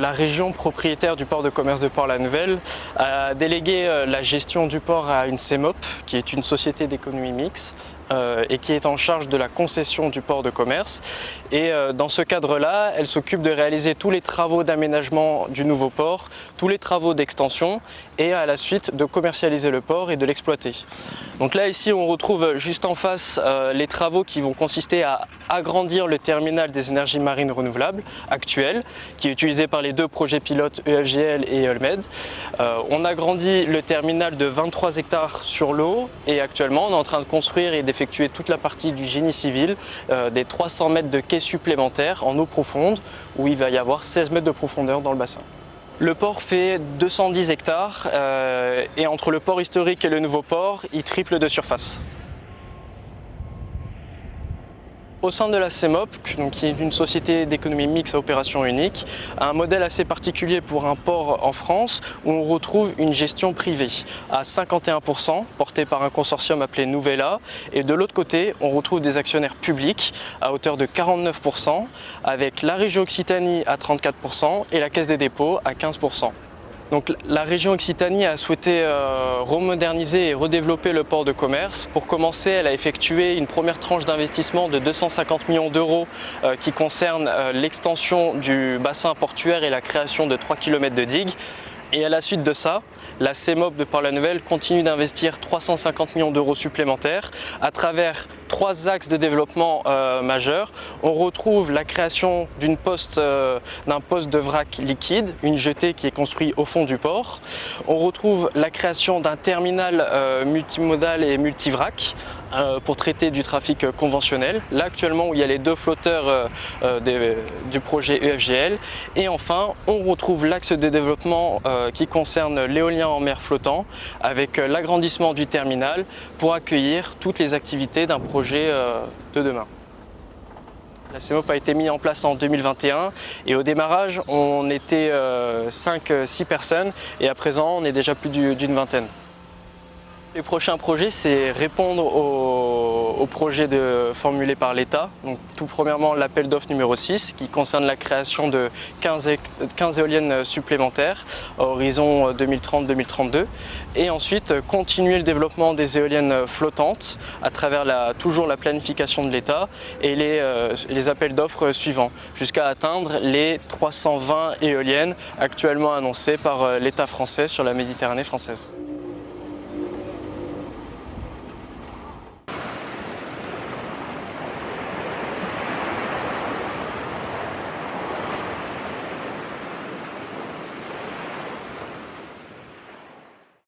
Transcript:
La région propriétaire du port de commerce de Port-la-Nouvelle a délégué la gestion du port à une CEMOP, qui est une société d'économie mixte et qui est en charge de la concession du port de commerce. Et dans ce cadre-là, elle s'occupe de réaliser tous les travaux d'aménagement du nouveau port, tous les travaux d'extension et à la suite de commercialiser le port et de l'exploiter. Donc là ici on retrouve juste en face les travaux qui vont consister à agrandir le terminal des énergies marines renouvelables actuel, qui est utilisé par les deux projets pilotes EFGL et Olmed. On agrandit le terminal de 23 hectares sur l'eau et actuellement on est en train de construire et d'effectuer toute la partie du génie civil, des 300 mètres de quai supplémentaires en eau profonde où il va y avoir 16 mètres de profondeur dans le bassin. Le port fait 210 hectares et entre le port historique et le nouveau port, il triple de surface. Au sein de la CEMOP, qui est une société d'économie mixte à opération unique, un modèle assez particulier pour un port en France où on retrouve une gestion privée à 51%, portée par un consortium appelé Nouvella, et de l'autre côté, on retrouve des actionnaires publics à hauteur de 49%, avec la région Occitanie à 34% et la Caisse des dépôts à 15%. Donc, la région Occitanie a souhaité remoderniser et redévelopper le port de commerce. Pour commencer, elle a effectué une première tranche d'investissement de 250 millions d'euros qui concerne l'extension du bassin portuaire et la création de 3 km de digues. Et à la suite de ça, la CEMOP de Port-la-Nouvelle continue d'investir 350 millions d'euros supplémentaires à travers 3 axes de développement majeurs. On retrouve la création d'un poste de vrac liquide, une jetée qui est construite au fond du port. On retrouve la création d'un terminal multimodal et multivrac pour traiter du trafic conventionnel. Là actuellement où il y a les 2 flotteurs du projet EFGL. Et enfin, on retrouve l'axe de développement qui concerne l'éolien en mer flottant avec l'agrandissement du terminal pour accueillir toutes les activités d'un projet de demain. La CEMOP a été mise en place en 2021 et au démarrage on était 5-6 personnes et à présent on est déjà plus d'une vingtaine. Les prochains projets, c'est répondre aux projets formulés par l'État. Donc, tout premièrement, l'appel d'offres numéro 6 qui concerne la création de 15 éoliennes supplémentaires à horizon 2030-2032. Et ensuite, continuer le développement des éoliennes flottantes à travers toujours la planification de l'État et les appels d'offres suivants, jusqu'à atteindre les 320 éoliennes actuellement annoncées par l'État français sur la Méditerranée française.